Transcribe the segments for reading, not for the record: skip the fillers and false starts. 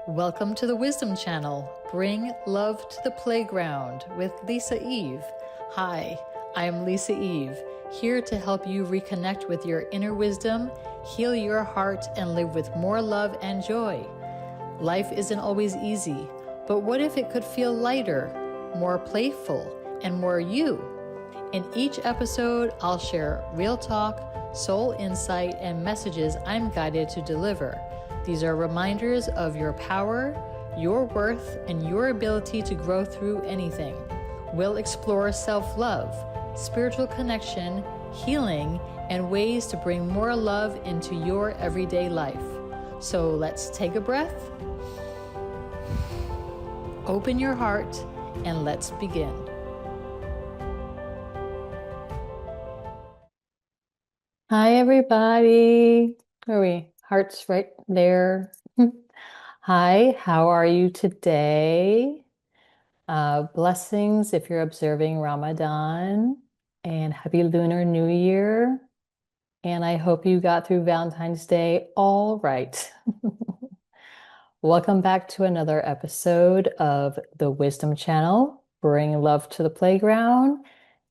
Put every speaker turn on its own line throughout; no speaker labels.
Welcome to the Wisdom Channel. Bring love to the playground with Lisa Eve. Hi, I am Lisa Eve, here to help you reconnect with your inner wisdom, heal your heart, and live with more love and joy. Life isn't always easy, but what if it could feel lighter, more playful, and more you? In each episode, I'll share real talk, soul insight, and messages I'm guided to deliver. These are reminders of your power, your worth, and your ability to grow through anything. We'll explore self-love, spiritual connection, healing, and ways to bring more love into your everyday life. So let's take a breath, open your heart, and let's begin. Hi, everybody. Where are we? Hearts right there. Hi, how are you today? Blessings if you're observing Ramadan, and happy Lunar New Year. And I hope you got through Valentine's Day all right. Welcome back to another episode of the Wisdom Channel, Bring Love to the Playground.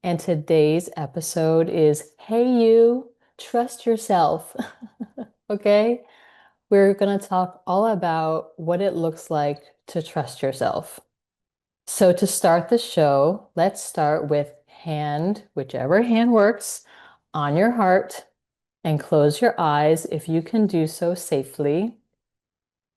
And today's episode is, Hey You, Trust Yourself. Okay? We're going to talk all about what it looks like to trust yourself. So to start the show, let's start with whichever hand works, on your heart, and close your eyes if you can do so safely.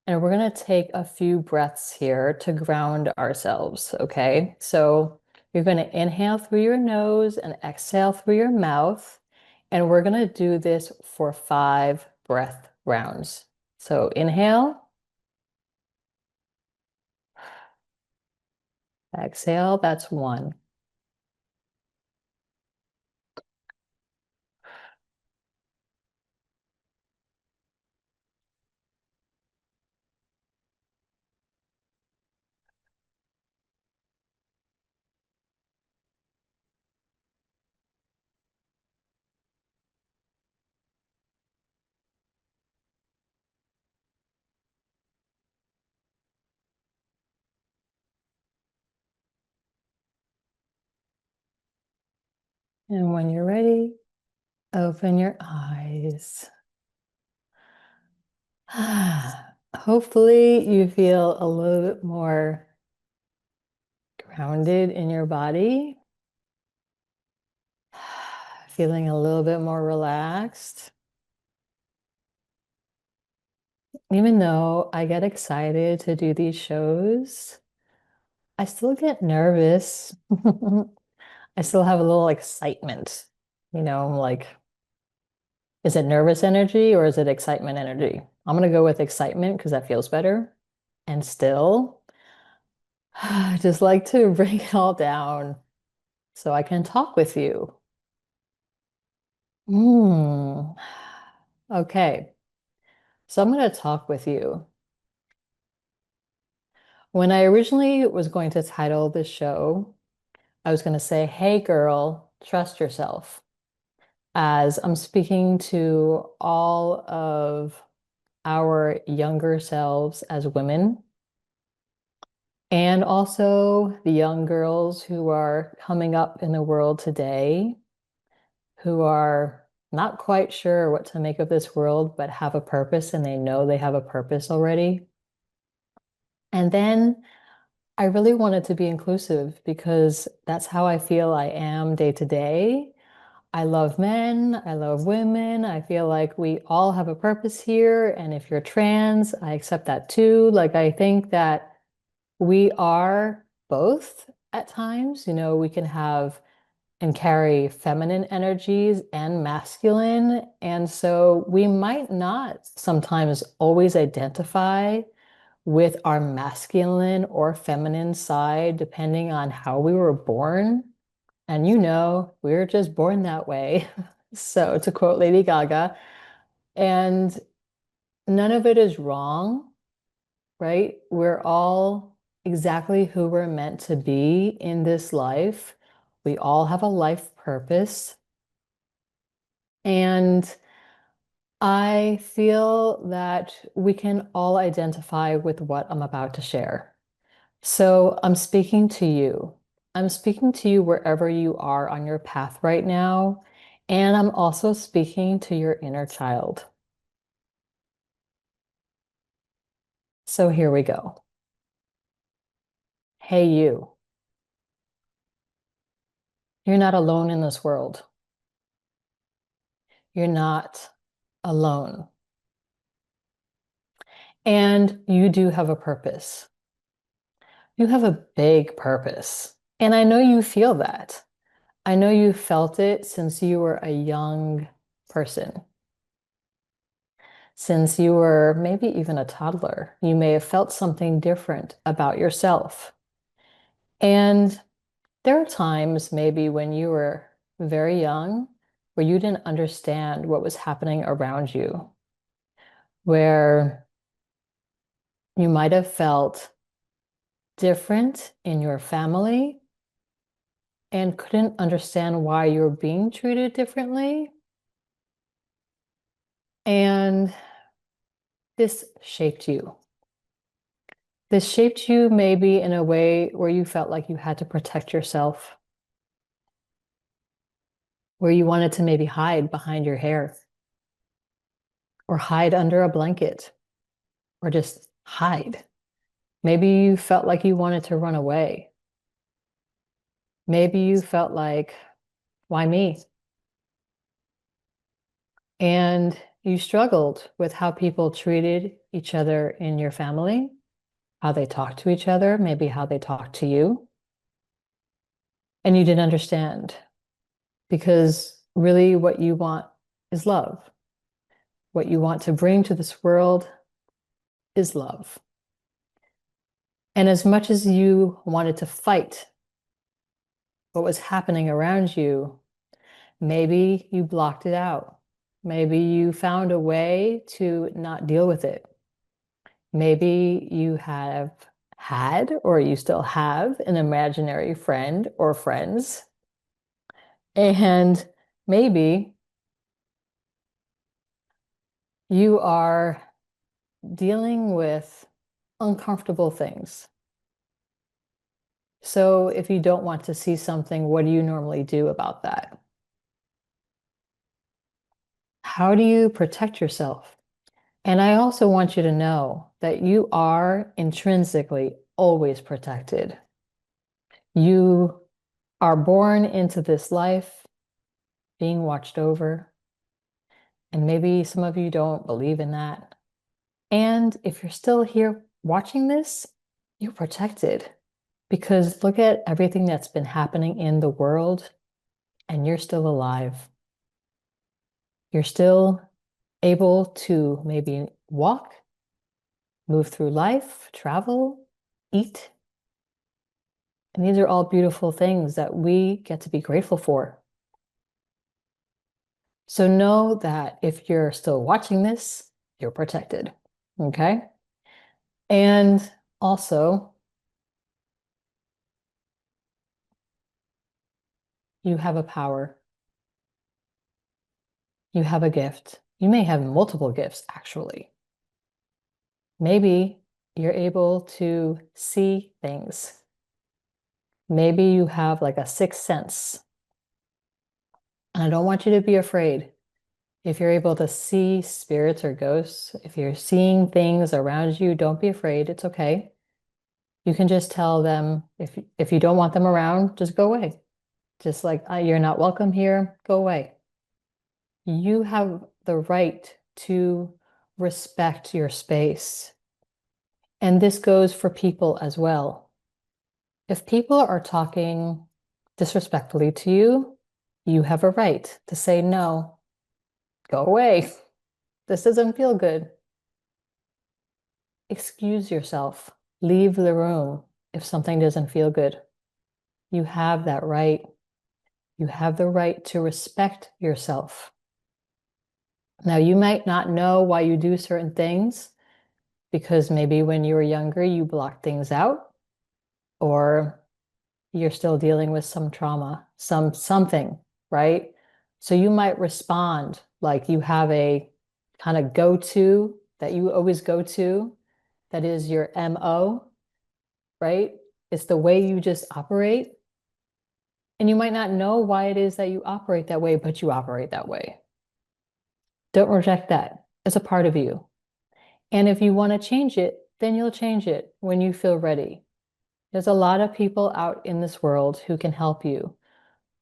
And we're going to take a few breaths here to ground ourselves, okay? So you're going to inhale through your nose and exhale through your mouth. And we're going to do this for 5 breath rounds. So inhale, exhale, that's 1. And when you're ready, open your eyes. Hopefully you feel a little bit more grounded in your body, feeling a little bit more relaxed. Even though I get excited to do these shows, I still get nervous. I still have a little excitement, like, is it nervous energy or is it excitement energy? I'm going to go with excitement because that feels better. And still, I just like to bring it all down so I can talk with you. Okay, so I'm going to talk with you. When I originally was going to title this show, I was going to say, Hey girl, trust yourself, as I'm speaking to all of our younger selves as women, and also the young girls who are coming up in the world today, who are not quite sure what to make of this world, but have a purpose and they know they have a purpose already. And then I really wanted to be inclusive because that's how I feel I am day to day. I love men, I love women. I feel like we all have a purpose here. And if you're trans, I accept that too. Like, I think that we are both at times. We can have and carry feminine energies and masculine. And so we might not sometimes always identify with our masculine or feminine side, depending on how we were born. And we were just born that way. So to quote Lady Gaga, and none of it is wrong, right? We're all exactly who we're meant to be in this life. We all have a life purpose. And I feel that we can all identify with what I'm about to share. So I'm speaking to you. I'm speaking to you wherever you are on your path right now. And I'm also speaking to your inner child. So here we go. Hey, you. You're not alone in this world. You're not alone. And you do have a purpose. You have a big purpose. And I know you feel that. I know you felt it since you were a young person. Since you were maybe even a toddler, you may have felt something different about yourself. And there are times maybe when you were very young where you didn't understand what was happening around you, where you might have felt different in your family and couldn't understand why you were being treated differently. And this shaped you. This shaped you maybe in a way where you felt like you had to protect yourself, where you wanted to maybe hide behind your hair or hide under a blanket or just hide. Maybe you felt like you wanted to run away. Maybe you felt like, why me? And you struggled with how people treated each other in your family, how they talked to each other, maybe how they talked to you. And you didn't understand because really what you want is love. What you want to bring to this world is love. And as much as you wanted to fight what was happening around you, maybe you blocked it out. Maybe you found a way to not deal with it. Maybe you have had, or you still have, an imaginary friend or friends. And maybe you are dealing with uncomfortable things. So if you don't want to see something, what do you normally do about that? How do you protect yourself? And I also want you to know that you are intrinsically always protected. You are born into this life being watched over. And maybe some of you don't believe in that. And if you're still here watching this, you're protected because look at everything that's been happening in the world and you're still alive. You're still able to maybe walk, move through life, travel, eat. And these are all beautiful things that we get to be grateful for. So know that if you're still watching this, you're protected. Okay? And also, you have a power. You have a gift. You may have multiple gifts, actually. Maybe you're able to see things. Maybe you have like a sixth sense. And I don't want you to be afraid. If you're able to see spirits or ghosts, if you're seeing things around you, don't be afraid. It's okay. You can just tell them if you don't want them around, just go away. Just like you're not welcome here, go away. You have the right to respect your space. And this goes for people as well. If people are talking disrespectfully to you, you have a right to say no, go away. This doesn't feel good. Excuse yourself. Leave the room if something doesn't feel good. You have that right. You have the right to respect yourself. Now, you might not know why you do certain things because maybe when you were younger, you blocked things out, or you're still dealing with some trauma, something, right? So you might respond like you have a kind of go-to that you always go to, that is your MO, right? It's the way you just operate. And you might not know why it is that you operate that way, but you operate that way. Don't reject that. It's a part of you. And if you want to change it, then you'll change it when you feel ready. There's a lot of people out in this world who can help you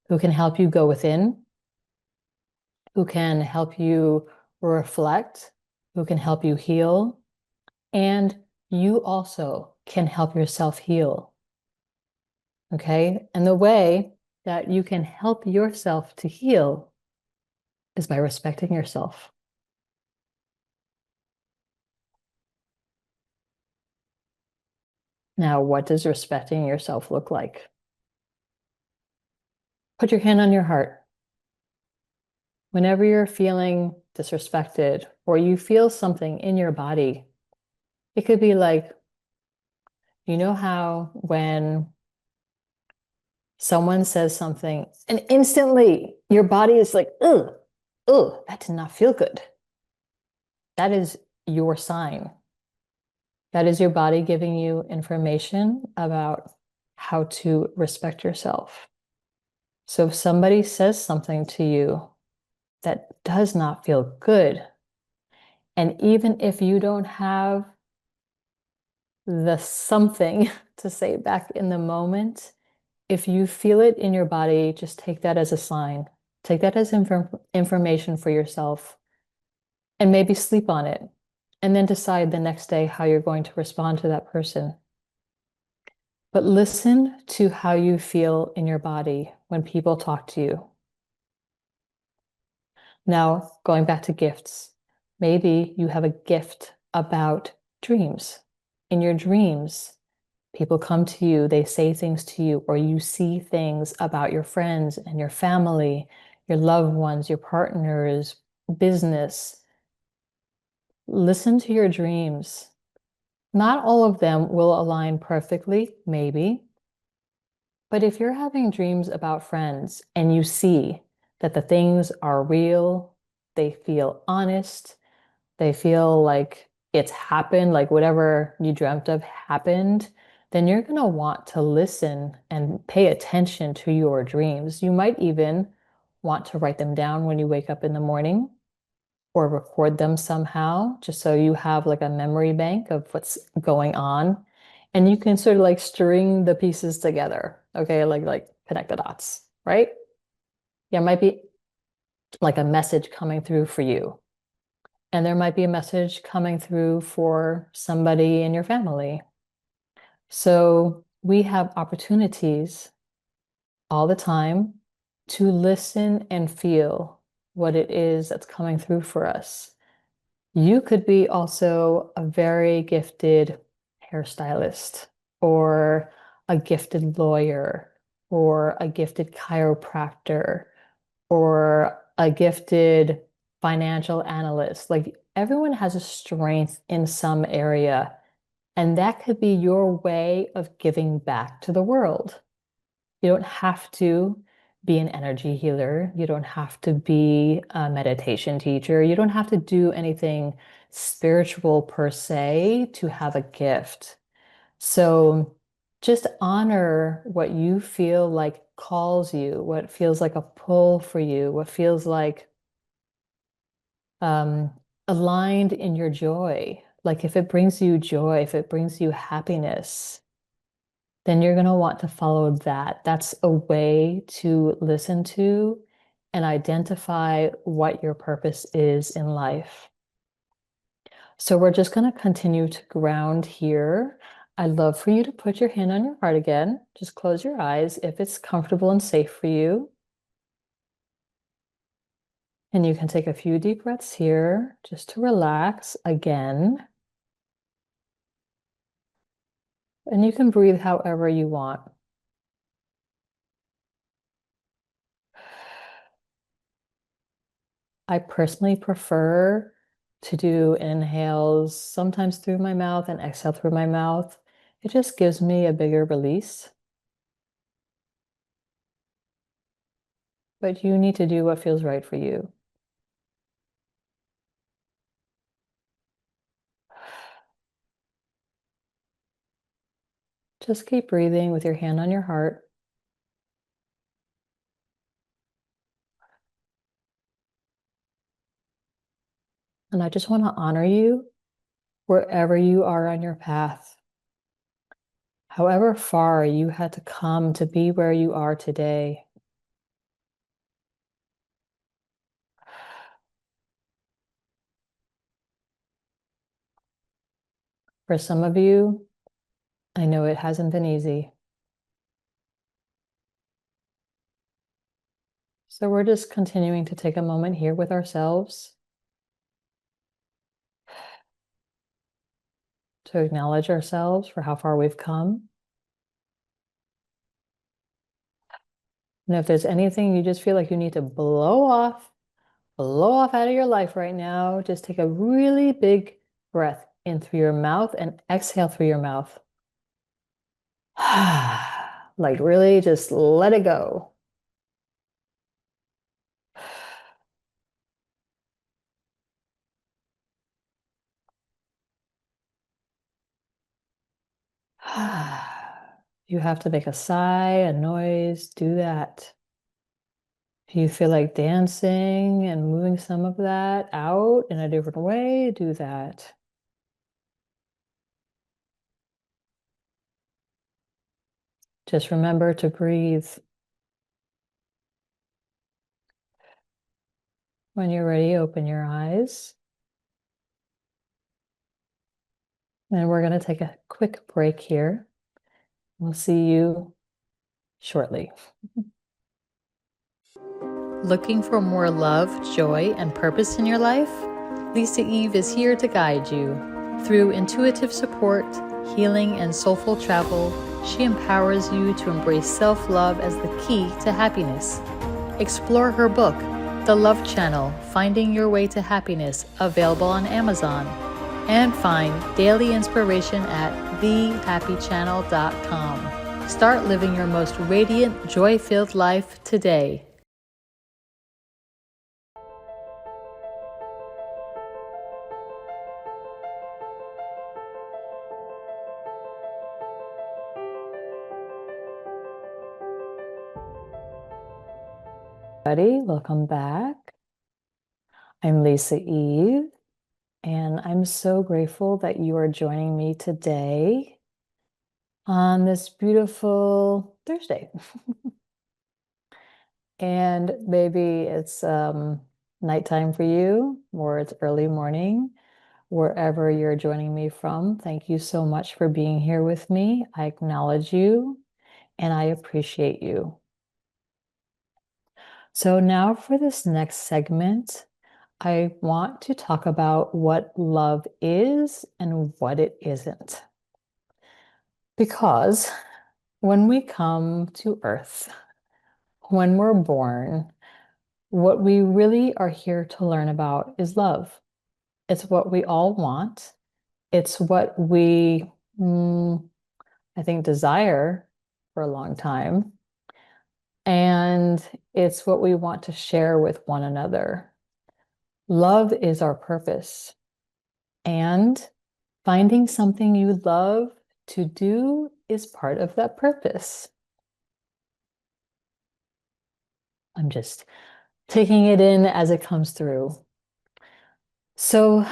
go within, who can help you reflect, who can help you heal, and you also can help yourself heal. Okay? And the way that you can help yourself to heal is by respecting yourself. Now, what does respecting yourself look like? Put your hand on your heart. Whenever you're feeling disrespected or you feel something in your body, it could be like, you know how when someone says something and instantly your body is like, ugh, ugh, that did not feel good. That is your sign. That is your body giving you information about how to respect yourself. So if somebody says something to you that does not feel good, and even if you don't have the something to say back in the moment, if you feel it in your body, just take that as a sign. Take that as information for yourself and maybe sleep on it. And then decide the next day how you're going to respond to that person. But listen to how you feel in your body when people talk to you. Now, going back to gifts, maybe you have a gift about dreams. In your dreams, people come to you, they say things to you, or you see things about your friends and your family, your loved ones, your partners, business. Listen to your dreams. Not all of them will align perfectly, maybe. But if you're having dreams about friends and you see that the things are real, they feel honest, they feel like it's happened, like whatever you dreamt of happened, then you're going to want to listen and pay attention to your dreams. You might even want to write them down when you wake up in the morning or record them somehow, just so you have like a memory bank of what's going on. And you can sort of like string the pieces together, okay? Like connect the dots, right? Yeah, it might be like a message coming through for you. And there might be a message coming through for somebody in your family. So we have opportunities all the time to listen and feel what it is that's coming through for us. You could be also a very gifted hairstylist or a gifted lawyer or a gifted chiropractor or a gifted financial analyst. Like everyone has a strength in some area, and that could be your way of giving back to the world. You don't have to be an energy healer. You don't have to be a meditation teacher. You don't have to do anything spiritual per se to have a gift. So just honor what you feel like calls you, what feels like a pull for you, what feels like um, aligned in your joy. Like if it brings you joy, if it brings you happiness, then you're going to want to follow that. That's a way to listen to and identify what your purpose is in life. So we're just going to continue to ground here. I'd love for you to put your hand on your heart again. Just close your eyes if it's comfortable and safe for you. And you can take a few deep breaths here just to relax again. And you can breathe however you want. I personally prefer to do inhales sometimes through my mouth and exhale through my mouth. It just gives me a bigger release. But you need to do what feels right for you. Just keep breathing with your hand on your heart. And I just want to honor you wherever you are on your path. However far you had to come to be where you are today. For some of you, I know it hasn't been easy. So we're just continuing to take a moment here with ourselves to acknowledge ourselves for how far we've come. And if there's anything you just feel like you need to blow off out of your life right now, just take a really big breath in through your mouth and exhale through your mouth. Like really just let it go. You have to make a sigh, a noise, do that. If you feel like dancing and moving some of that out in a different way, do that. Just remember to breathe. When you're ready, open your eyes. And we're going to take a quick break here. We'll see you shortly. Looking for more love, joy, and purpose in your life? Lisa Eve is here to guide you. Through intuitive support, healing, and soulful travel, she empowers you to embrace self-love as the key to happiness. Explore her book, The Love Channel, Finding Your Way to Happiness, available on Amazon. And find daily inspiration at thehappychannel.com. Start living your most radiant, joy-filled life today. Everybody, welcome back. I'm Lisa Eve, and I'm so grateful that you are joining me today on this beautiful Thursday. And maybe it's nighttime for you, or it's early morning, wherever you're joining me from. Thank you so much for being here with me. I acknowledge you, and I appreciate you. So now for this next segment, I want to talk about what love is and what it isn't. Because when we come to Earth, when we're born, what we really are here to learn about is love. It's what we all want. It's what we, I think, desire for a long time. And it's what we want to share with one another. Love is our purpose. And finding something you love to do is part of that purpose. I'm just taking it in as it comes through. So,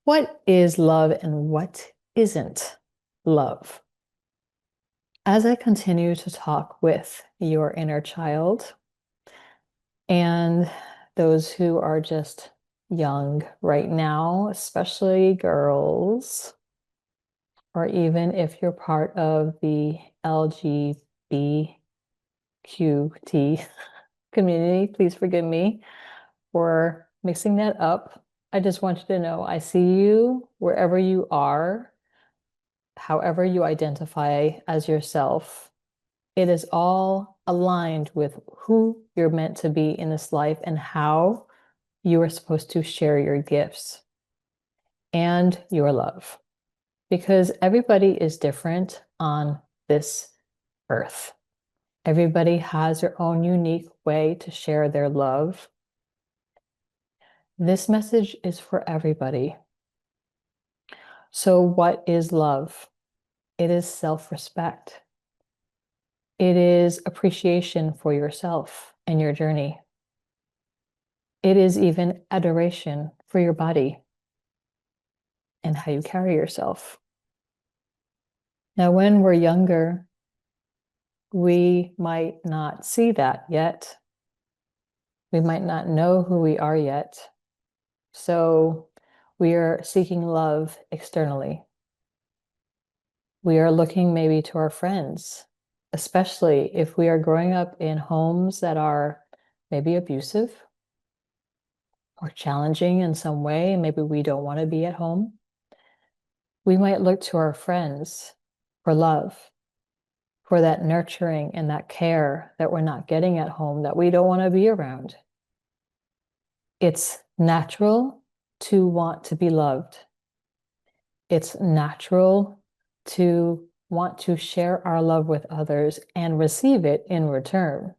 what is love and what isn't love? As I continue to talk with your inner child and those who are just young right now, especially girls, or even if you're part of the LGBTQT community, please forgive me for mixing that up. I just want you to know I see you wherever you are, however you identify as yourself. It is all aligned with who you're meant to be in this life and how you are supposed to share your gifts and your love. Because everybody is different on this earth. Everybody has their own unique way to share their love. This message is for everybody. So what is love? It is self-respect. It is appreciation for yourself and your journey. It is even adoration for your body and how you carry yourself. Now, when we're younger, we might not see that yet. We might not know who we are yet. So we are seeking love externally. We are looking maybe to our friends, especially if we are growing up in homes that are maybe abusive or challenging in some way. Maybe we don't want to be at home. We might look to our friends for love, for that nurturing and that care that we're not getting at home, that we don't want to be around. It's natural to want to be loved. It's natural to want to share our love with others and receive it in return.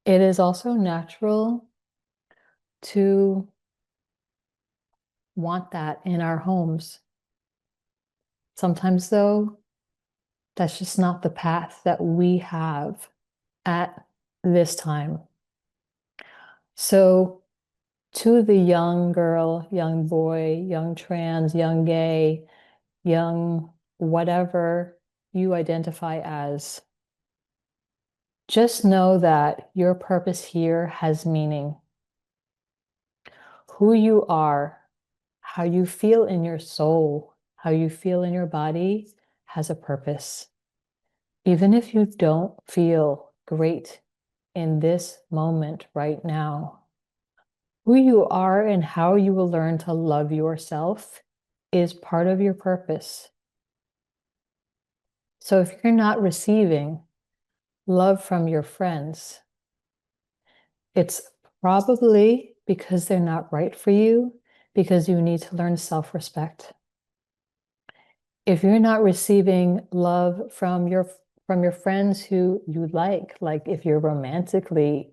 It is also natural to want that in our homes. Sometimes, though, that's just not the path that we have at this time. So, to the young girl, young boy, young trans, young gay, young whatever you identify as, just know that your purpose here has meaning. Who you are, how you feel in your soul, how you feel in your body has a purpose. Even if you don't feel great in this moment right now, who you are and how you will learn to love yourself is part of your purpose. So if you're not receiving love from your friends, it's probably because they're not right for you, because you need to learn self-respect. If you're not receiving love from your friends who you like if you're romantically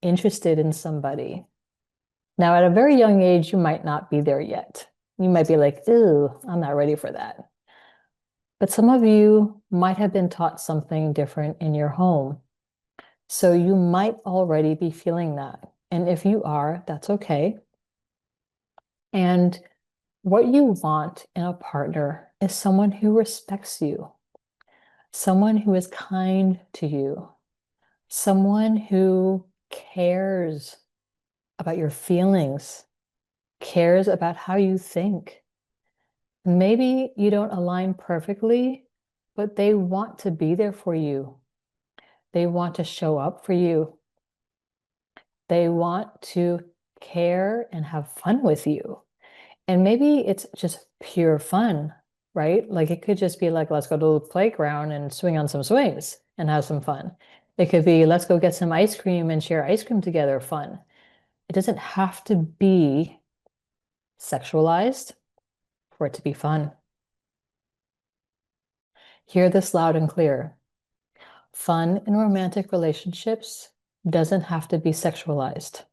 interested in somebody. Now, at a very young age, you might not be there yet. You might be like, ew, I'm not ready for that. But some of you might have been taught something different in your home. So you might already be feeling that. And if you are, that's okay. And what you want in a partner is someone who respects you, someone who is kind to you, someone who cares about your feelings, cares about how you think. Maybe you don't align perfectly, but they want to be there for you. They want to show up for you. They want to care and have fun with you. And maybe it's just pure fun, right? Like it could just be like, let's go to the playground and swing on some swings and have some fun. It could be, let's go get some ice cream and share ice cream together, fun. It doesn't have to be sexualized for it to be fun. Hear this loud and clear. Fun in romantic relationships doesn't have to be sexualized.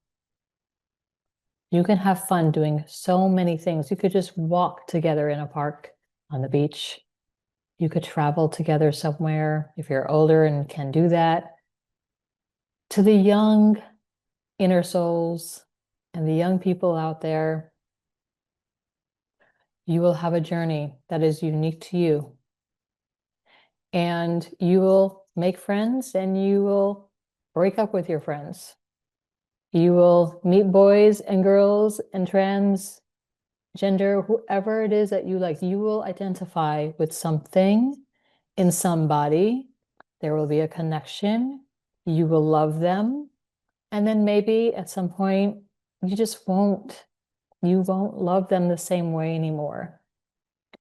You can have fun doing so many things. You could just walk together in a park, on the beach. You could travel together somewhere if you're older and can do that. To the young inner souls and the young people out there, you will have a journey that is unique to you. And you will make friends and you will break up with your friends. You will meet boys and girls and trans gender, whoever it is that you like. You will identify with something in somebody. There will be a connection. You will love them. And then maybe at some point, you just won't. You won't love them the same way anymore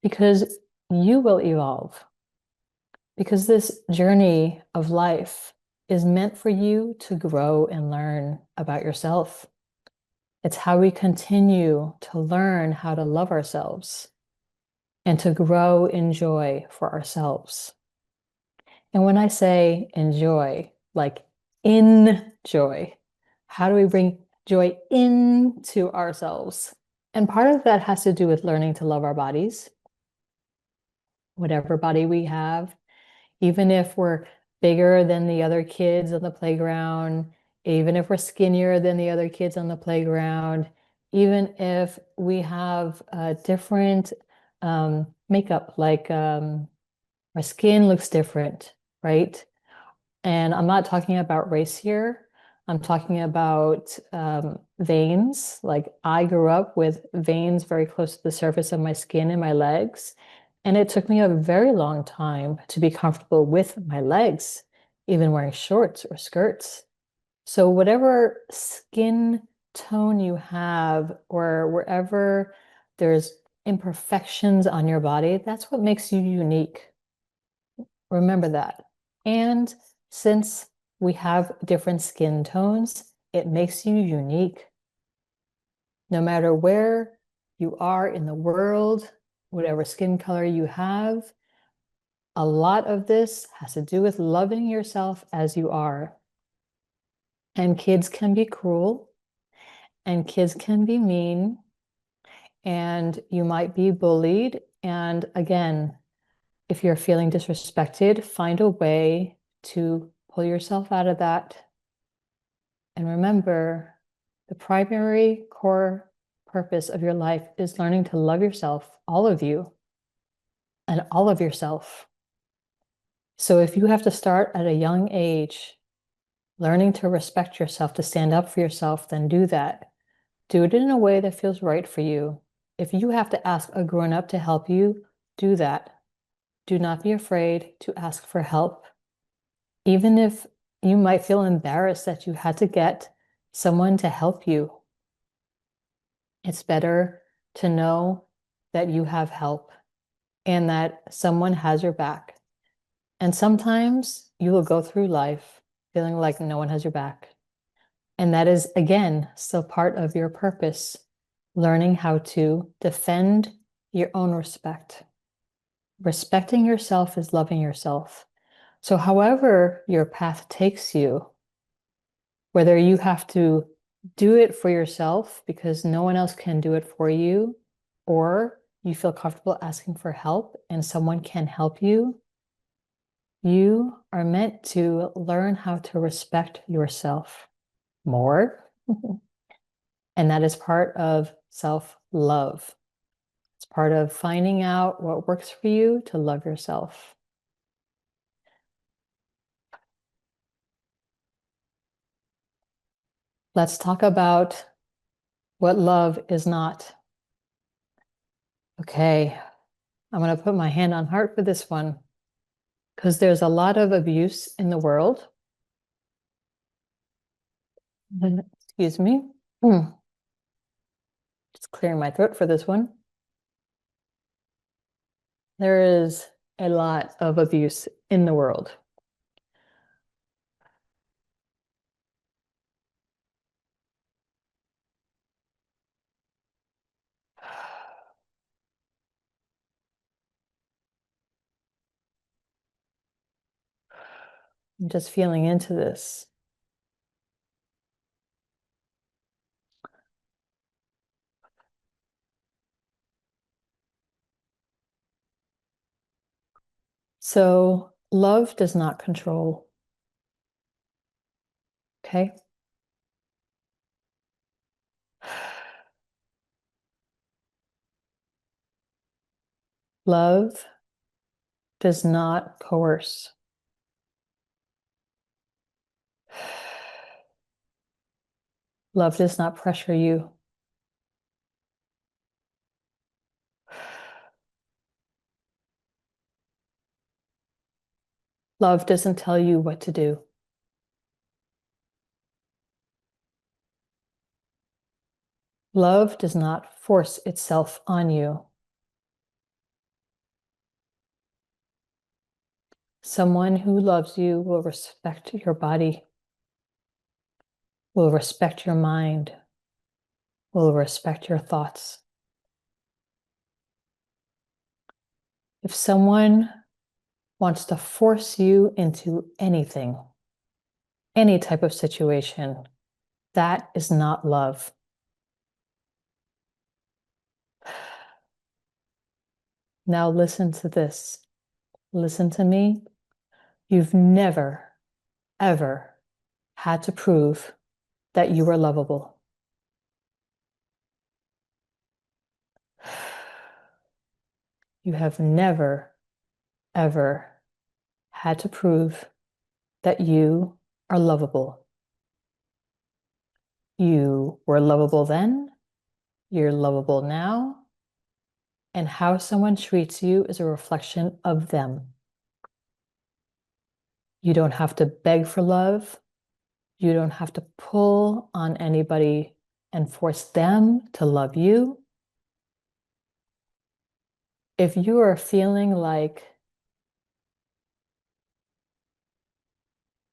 because you will evolve. Because this journey of life is meant for you to grow and learn about yourself. It's how we continue to learn how to love ourselves and to grow in joy for ourselves. And when I say enjoy, like in joy, how do we bring joy into ourselves? And part of that has to do with learning to love our bodies. whatever body we have, even if we're bigger than the other kids on the playground, even if we're skinnier than the other kids on the playground, even if we have different makeup, like our skin looks different, right? And I'm not talking about race here. I'm talking about veins. Like I grew up with veins very close to the surface of my skin and my legs. And it took me a very long time to be comfortable with my legs, even wearing shorts or skirts. So whatever skin tone you have, or wherever there's imperfections on your body, that's what makes you unique. Remember that. And since we have different skin tones, it makes you unique. No matter where you are in the world, whatever skin color you have, a lot of this has to do with loving yourself as you are. And kids can be cruel, and kids can be mean, and you might be bullied. And again, if you're feeling disrespected, find a way to pull yourself out of that. And remember, the primary core purpose of your life is learning to love yourself, all of you, and all of yourself. So if you have to start at a young age, learning to respect yourself, to stand up for yourself, then do that. Do it in a way that feels right for you. If you have to ask a grown-up to help you, do that. Do not be afraid to ask for help. Even if you might feel embarrassed that you had to get someone to help you, it's better to know that you have help and that someone has your back. And sometimes you will go through life feeling like no one has your back. And that is, again, still part of your purpose, learning how to defend your own respect. Respecting yourself is loving yourself. So however your path takes you, whether you have to do it for yourself because no one else can do it for you, or you feel comfortable asking for help and someone can help you, you are meant to learn how to respect yourself more. And that is part of self-love. It's part of finding out what works for you to love yourself. Let's talk about what love is not. Okay, I'm going to put my hand on heart for this one because there's a lot of abuse in the world. Excuse me. Just clearing my throat for this one. There is a lot of abuse in the world. I'm just feeling into this. So love does not control. Okay. Love does not coerce. Love does not pressure you. Love doesn't tell you what to do. Love does not force itself on you. Someone who loves you will respect your body, will respect your mind, will respect your thoughts. If someone wants to force you into anything, any type of situation, that is not love. Now listen to this. Listen to me. You've never, ever had to prove that you are lovable. You have never, ever had to prove that you are lovable. You were lovable then, you're lovable now, and how someone treats you is a reflection of them. You don't have to beg for love. You don't have to pull on anybody and force them to love you. If you are feeling like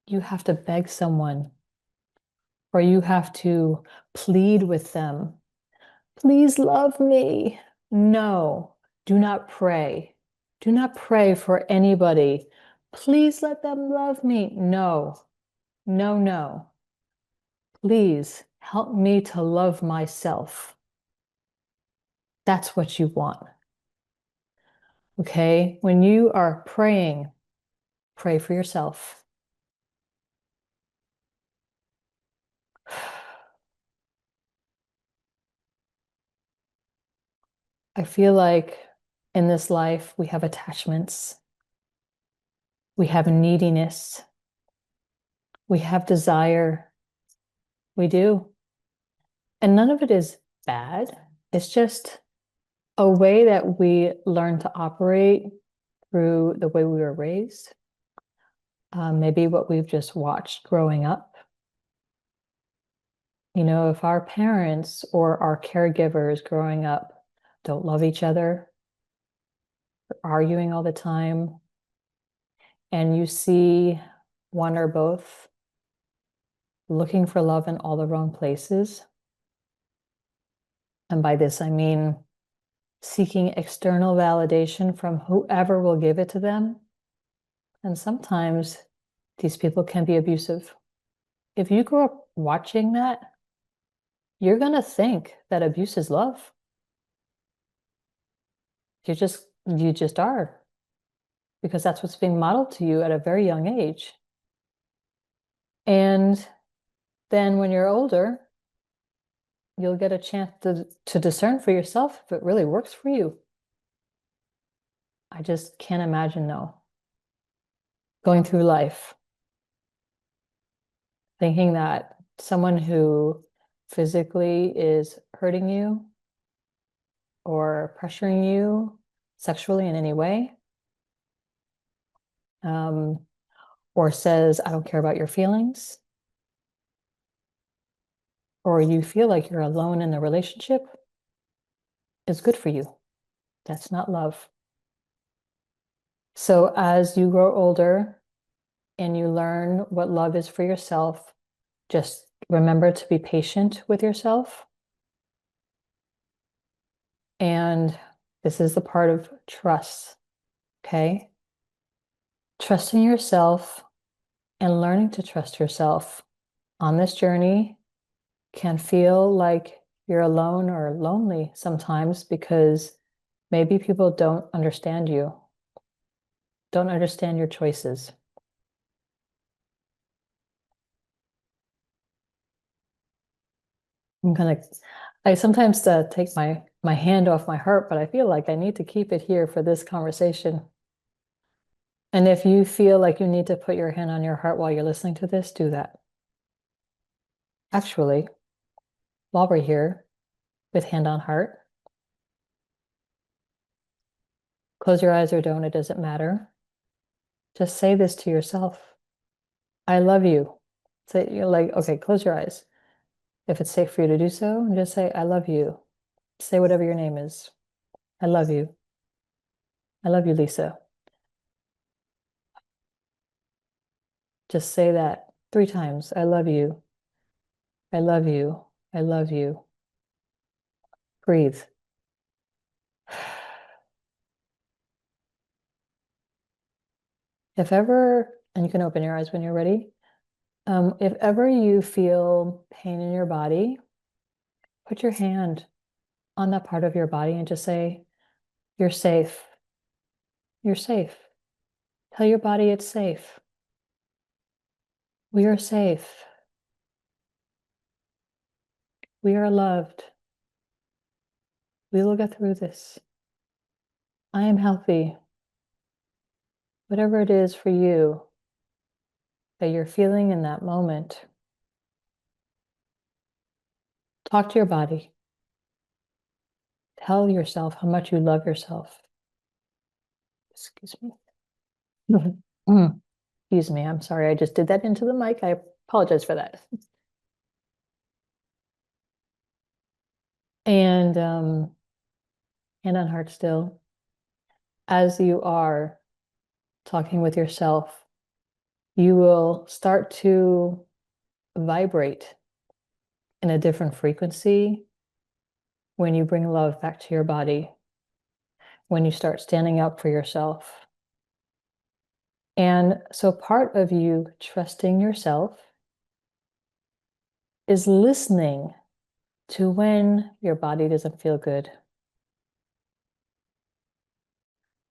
you have to beg someone or you have to plead with them, please love me. No, do not pray. Do not pray for anybody. Please let them love me. No, no, no. Please help me to love myself. That's what you want. Okay? When you are praying, pray for yourself. I feel like in this life, we have attachments, we have neediness, we have desire. We do. And none of it is bad. It's just a way that we learn to operate through the way we were raised, maybe what we've just watched growing up. You know, if our parents or our caregivers growing up don't love each other, are arguing all the time, and you see one or both looking for love in all the wrong places. And by this, I mean seeking external validation from whoever will give it to them. And sometimes these people can be abusive. If you grow up watching that, you're going to think that abuse is love. You just are, because that's what's being modeled to you at a very young age. And then when you're older, you'll get a chance to discern for yourself if it really works for you. I just can't imagine, though, going through life thinking that someone who physically is hurting you or pressuring you sexually in any way, or says, I don't care about your feelings, or you feel like you're alone in the relationship, is good for you. That's not love. So as you grow older and you learn what love is for yourself, just remember to be patient with yourself. And this is the part of trust, okay? Trusting yourself and learning to trust yourself on this journey can feel like you're alone or lonely sometimes because maybe people don't understand you, don't understand your choices. I sometimes take my hand off my heart, but I feel like I need to keep it here for this conversation. And if you feel like you need to put your hand on your heart while you're listening to this, do that. Actually, while we're here with hand on heart, close your eyes or don't, it doesn't matter. Just say this to yourself. I love you. Say, you're like, okay, close your eyes. If it's safe for you to do so, and just say, I love you. Say whatever your name is. I love you. I love you, Lisa. Just say that 3 times. I love you. I love you. I love you. Breathe. If ever, and you can open your eyes when you're ready. If ever you feel pain in your body, put your hand on that part of your body and just say, you're safe. You're safe. Tell your body it's safe. We are safe. We are loved. We will get through this. I am healthy. Whatever it is for you that you're feeling in that moment, talk to your body. Tell yourself how much you love yourself. Excuse me. Excuse me. I'm sorry. I just did that into the mic. I apologize for that. And hand on heart still. As you are talking with yourself, you will start to vibrate in a different frequency when you bring love back to your body, when you start standing up for yourself. And so part of you trusting yourself is listening to when your body doesn't feel good.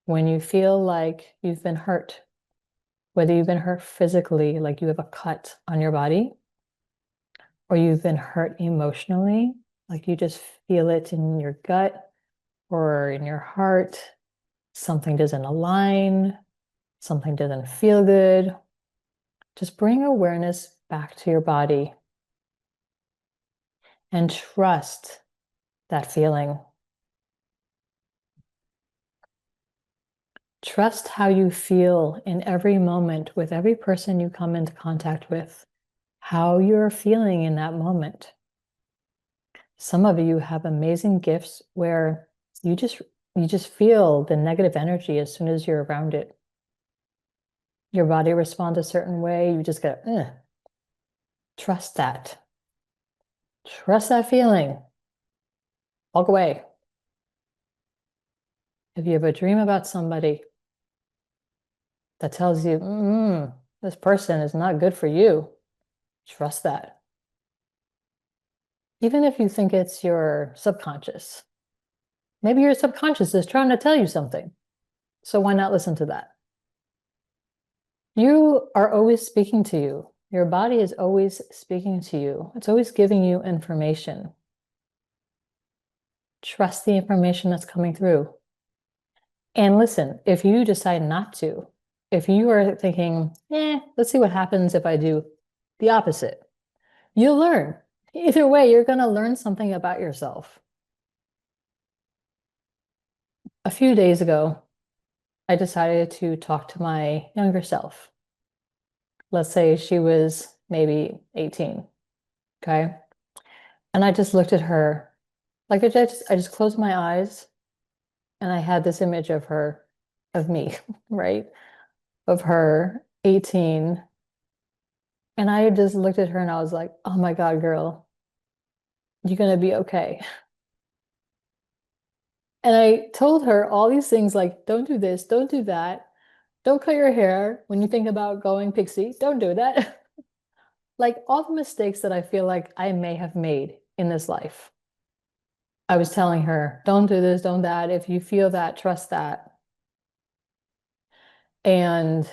When you feel like you've been hurt, whether you've been hurt physically, like you have a cut on your body, or you've been hurt emotionally, like you just feel it in your gut or in your heart, something doesn't align, something doesn't feel good. Just bring awareness back to your body and trust that feeling. Trust how you feel in every moment with every person you come into contact with, how you're feeling in that moment. Some of you have amazing gifts where you just feel the negative energy as soon as you're around it. Your body responds a certain way, you just go, ugh. Trust that. Trust that feeling. Walk away. If you have a dream about somebody that tells you, this person is not good for you, trust that. Even if you think it's your subconscious. Maybe your subconscious is trying to tell you something. So why not listen to that? You are always speaking to you. Your body is always speaking to you. It's always giving you information. Trust the information that's coming through. And listen, if you decide not to, if you are thinking, let's see what happens if I do the opposite, you'll learn. Either way, you're going to learn something about yourself. A few days ago, I decided to talk to my younger self. Let's say she was maybe 18, okay? And I just looked at her, like I just closed my eyes and I had this image of her, of me, right? Of her 18. And I just looked at her and I was like, oh my God, girl, you're going to be okay. And I told her all these things like, don't do this, don't do that. Don't cut your hair when you think about going pixie. Don't do that. Like all the mistakes that I feel like I may have made in this life. I was telling her, don't do this, don't that. If you feel that, trust that. And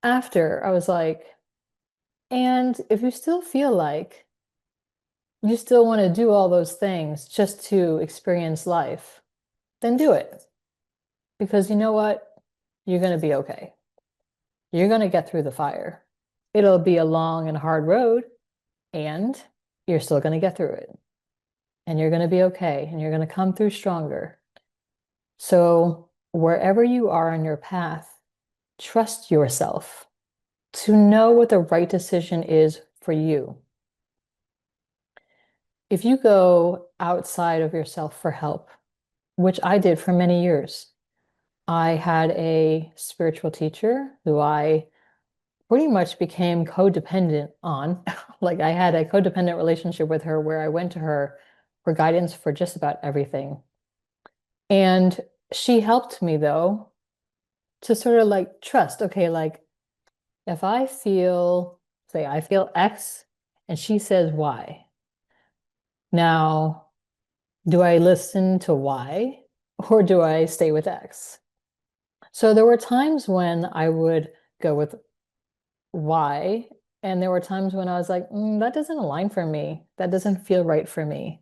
after, I was like, and if you still feel like you still want to do all those things just to experience life, then do it. Because you know what? You're going to be okay. You're going to get through the fire. It'll be a long and hard road, and you're still going to get through it. And you're going to be okay, and you're going to come through stronger. So wherever you are on your path, trust yourself to know what the right decision is for you. If you go outside of yourself for help, which I did for many years, I had a spiritual teacher who I pretty much became codependent on. Like I had a codependent relationship with her where I went to her for guidance for just about everything. And she helped me though to sort of like trust, okay, like if I feel, say I feel X and she says Y. Now, do I listen to Y or do I stay with X? So there were times when I would go with Y, and there were times when I was like, that doesn't align for me. That doesn't feel right for me.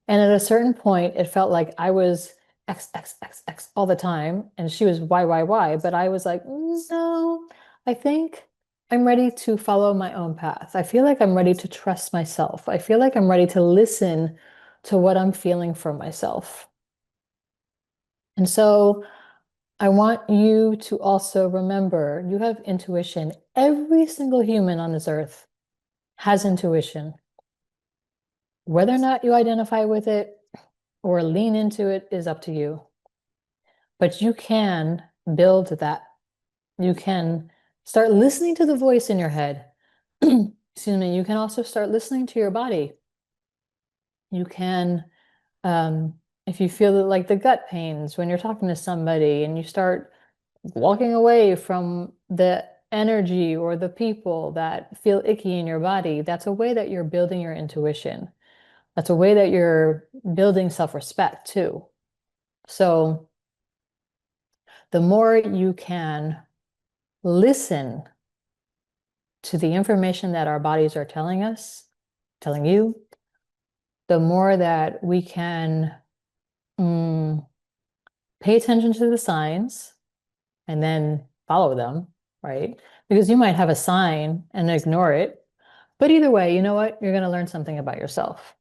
And at a certain point, it felt like I was X, X, X, X all the time, and she was Y, Y, Y. But I was like, no, I think I'm ready to follow my own path. I feel like I'm ready to trust myself. I feel like I'm ready to listen to what I'm feeling for myself. And so I want you to also remember you have intuition. Every single human on this earth has intuition. Whether or not you identify with it or lean into it is up to you. But you can build that. You can start listening to the voice in your head. Excuse me. You can also start listening to your body. You can, if you feel like the gut pains when you're talking to somebody and you start walking away from the energy or the people that feel icky in your body, that's a way that you're building your intuition. That's a way that you're building self-respect too. So the more you can listen to the information that our bodies are telling us, telling you, the more that we can mm, pay attention to the signs and then follow them, right? Because you might have a sign and ignore it. But either way, you know what? You're going to learn something about yourself.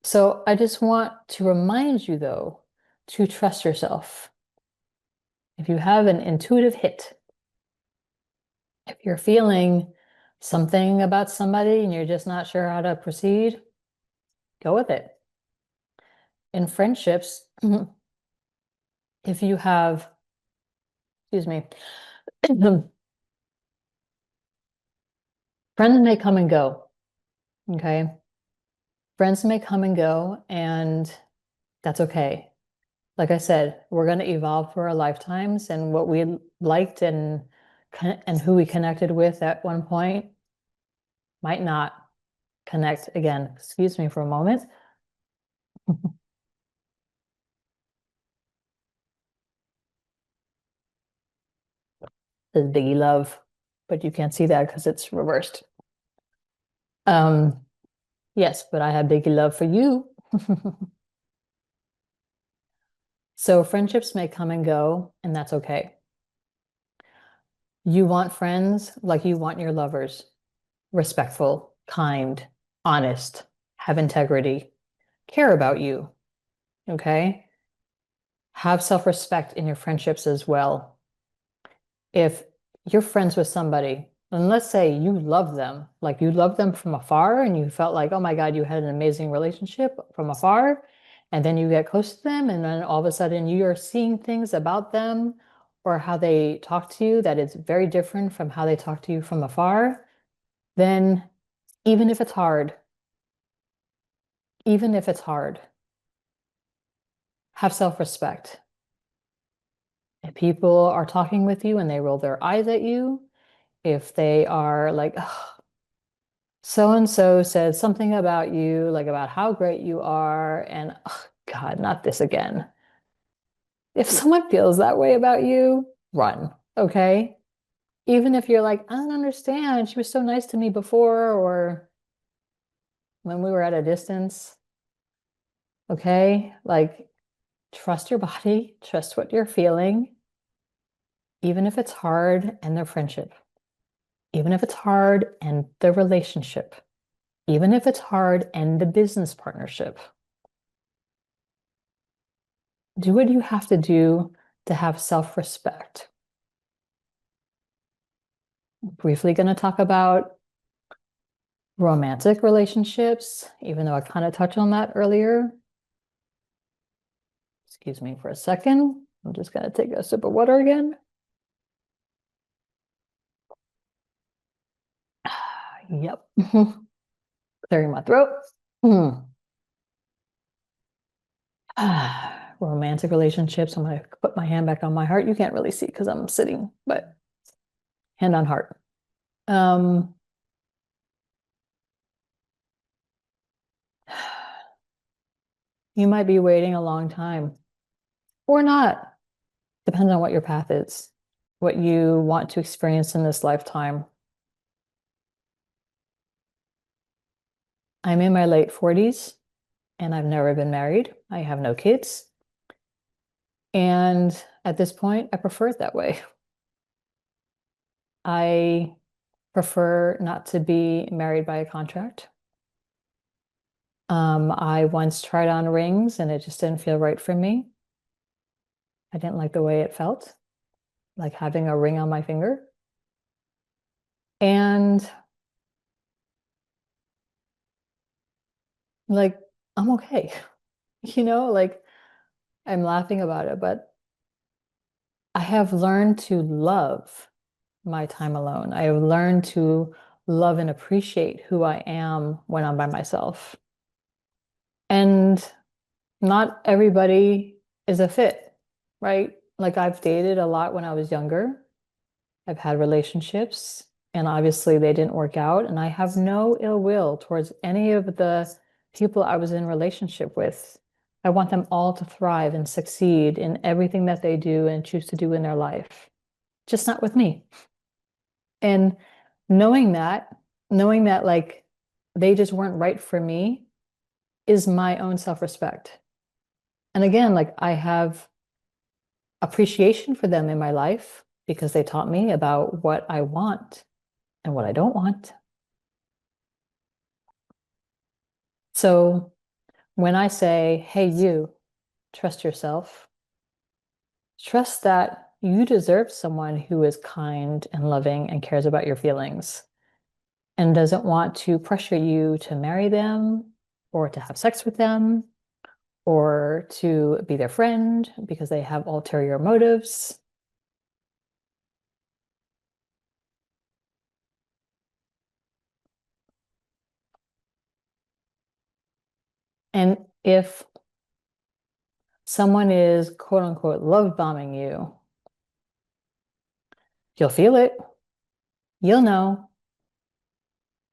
So I just want to remind you, though, to trust yourself. If you have an intuitive hit, if you're feeling something about somebody and you're just not sure how to proceed, go with it. In friendships, if you have, excuse me, friends may come and go, okay? Friends may come and go, and that's okay. Like I said, we're going to evolve for our lifetimes, and what we liked and who we connected with at one point might not connect again. Excuse me for a moment. This is Biggie Love, but you can't see that because it's reversed. Um, yes, but I have Biggie Love for you. So friendships may come and go, and that's okay. You want friends like you want your lovers, respectful, kind, honest, have integrity, care about you, okay? Have self-respect in your friendships as well. If you're friends with somebody, and let's say you love them, like you love them from afar and you felt like, oh my God, you had an amazing relationship from afar, and then you get close to them, and then all of a sudden you are seeing things about them or how they talk to you that is very different from how they talk to you from afar, then even if it's hard, even if it's hard, have self-respect. If people are talking with you and they roll their eyes at you, if they are like, so and so said something about you, like about how great you are, and oh, God, not this again. If someone feels that way about you, run, okay? Even if you're like, I don't understand, she was so nice to me before, or when we were at a distance, okay? Like, trust your body, trust what you're feeling, even if it's hard and their friendship, even if it's hard and the relationship, even if it's hard and the business partnership. Do what you have to do to have self-respect. Briefly going to talk about romantic relationships, even though I kind of touched on that earlier. Excuse me for a second. I'm just going to take a sip of water again. Yep. Clearing my throat. Romantic relationships. I'm going to put my hand back on my heart. You can't really see because I'm sitting, but hand on heart. Um, you might be waiting a long time or not. Depends on what your path is, what you want to experience in this lifetime. I'm in my late 40s and I've never been married. I have no kids. And at this point, I prefer it that way. I prefer not to be married by a contract. I once tried on rings and it just didn't feel right for me. I didn't like the way it felt, like having a ring on my finger. And like, I'm okay. Like I'm laughing about it, but I have learned to love my time alone. I have learned to love and appreciate who I am when I'm by myself. And not everybody is a fit, right? Like I've dated a lot when I was younger. I've had relationships, and obviously they didn't work out. And I have no ill will towards any of the people I was in relationship with. I want them all to thrive and succeed in everything that they do and choose to do in their life, just not with me. And knowing that, knowing that like they just weren't right for me is my own self-respect. And again, like I have appreciation for them in my life because they taught me about what I want and what I don't want. So when I say, hey, you, trust yourself, trust that you deserve someone who is kind and loving and cares about your feelings and doesn't want to pressure you to marry them or to have sex with them or to be their friend because they have ulterior motives. And if someone is quote unquote love bombing you, you'll feel it. You'll know.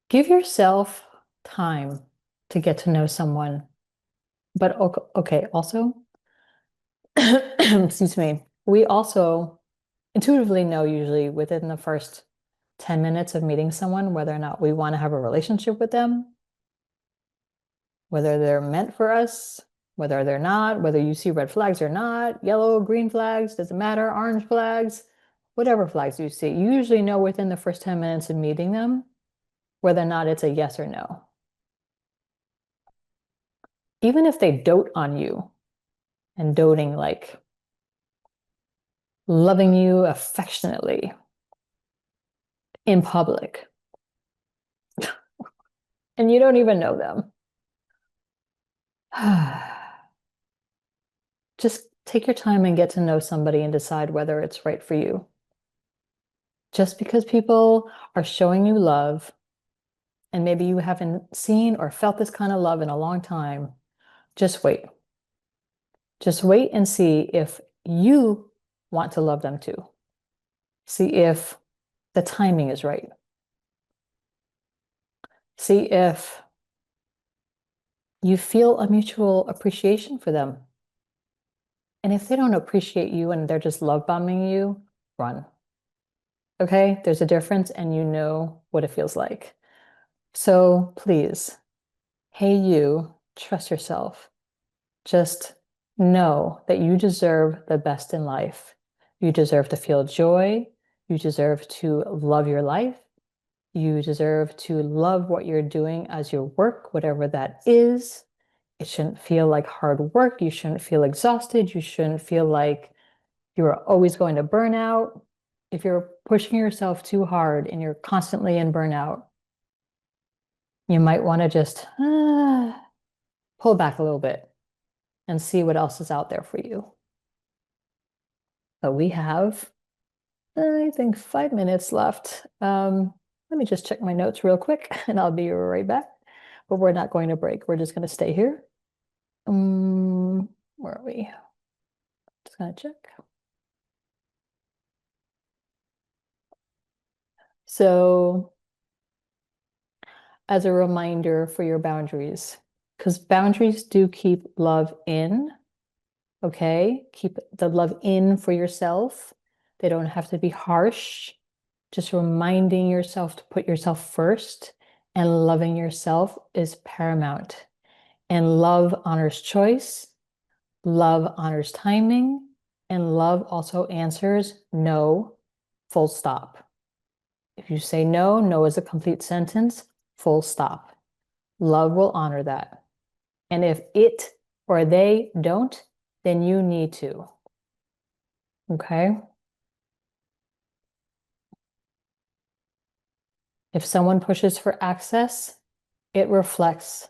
Give yourself time to get to know someone. But okay, also, excuse me, we also intuitively know usually within the first 10 minutes of meeting someone whether or not we want to have a relationship with them, whether they're meant for us, whether they're not, whether you see red flags or not, yellow, green flags, doesn't matter, orange flags, whatever flags you see. You usually know within the first 10 minutes of meeting them whether or not it's a yes or no. Even if they dote on you, and doting like loving you affectionately in public, and you don't even know them. Just take your time and get to know somebody and decide whether it's right for you. Just because people are showing you love, and maybe you haven't seen or felt this kind of love in a long time, just wait. Just wait and see if you want to love them too. See if the timing is right. See if you feel a mutual appreciation for them. And if they don't appreciate you and they're just love bombing you, run. Okay? There's a difference and you know what it feels like. So please, hey, you, trust yourself. Just know that you deserve the best in life. You deserve to feel joy. You deserve to love your life. You deserve to love what you're doing as your work, whatever that is. It shouldn't feel like hard work. You shouldn't feel exhausted. You shouldn't feel like you're always going to burn out. If you're pushing yourself too hard and you're constantly in burnout, you might want to just pull back a little bit and see what else is out there for you. But we have, I think, 5 minutes left. Let me just check my notes real quick and I'll be right back. But we're not going to break. We're just going to stay here. Where are we? Just going to check. So, as a reminder for your boundaries, because boundaries do keep love in, okay? Keep the love in for yourself. They don't have to be harsh. Just reminding yourself to put yourself first, and loving yourself is paramount. And love honors choice, love honors timing, and love also answers no, full stop. If you say no, no is a complete sentence, full stop. Love will honor that. And if it or they don't, then you need to. Okay? If someone pushes for access, it reflects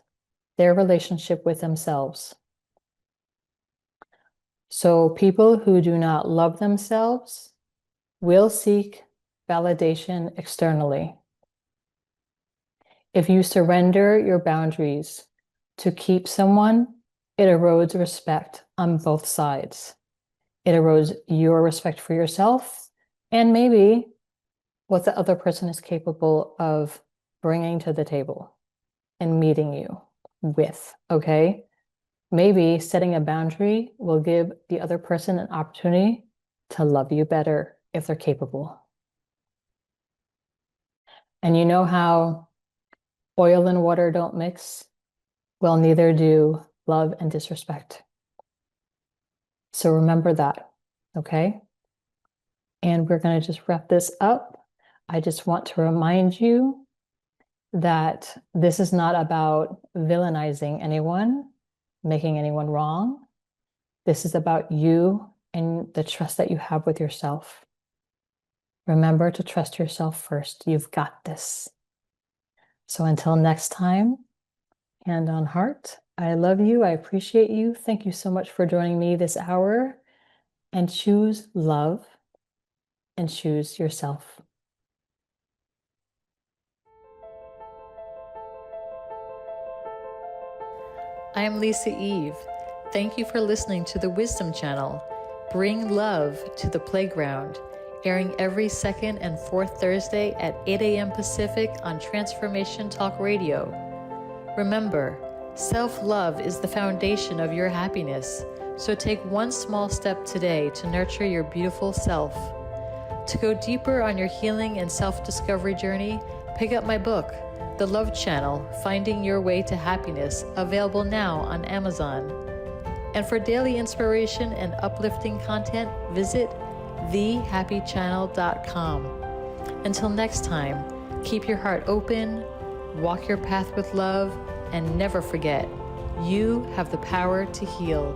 their relationship with themselves. So people who do not love themselves will seek validation externally. If you surrender your boundaries to keep someone, it erodes respect on both sides. It erodes your respect for yourself and maybe what the other person is capable of bringing to the table and meeting you with, okay? Maybe setting a boundary will give the other person an opportunity to love you better if they're capable. And you know how oil and water don't mix? Well, neither do love and disrespect. So remember that, okay? And we're going to just wrap this up. I just want to remind you that this is not about villainizing anyone, making anyone wrong. This is about you and the trust that you have with yourself. Remember to trust yourself first. You've got this. So until next time, hand on heart, I love you. I appreciate you. Thank you so much for joining me this hour. And choose love and choose yourself.
I'm Lisa Eve. Thank you for listening to the Wisdom Channel. Bring love to the playground, airing every second and fourth Thursday at 8 a.m. Pacific on Transformation Talk Radio. Remember, self-love is the foundation of your happiness, so take one small step today to nurture your beautiful self. To go deeper on your healing and self-discovery journey, pick up my book, The Love Channel, Finding Your Way to Happiness, available now on Amazon. And for daily inspiration and uplifting content, visit thehappychannel.com. Until next time, keep your heart open, walk your path with love, and never forget, you have the power to heal.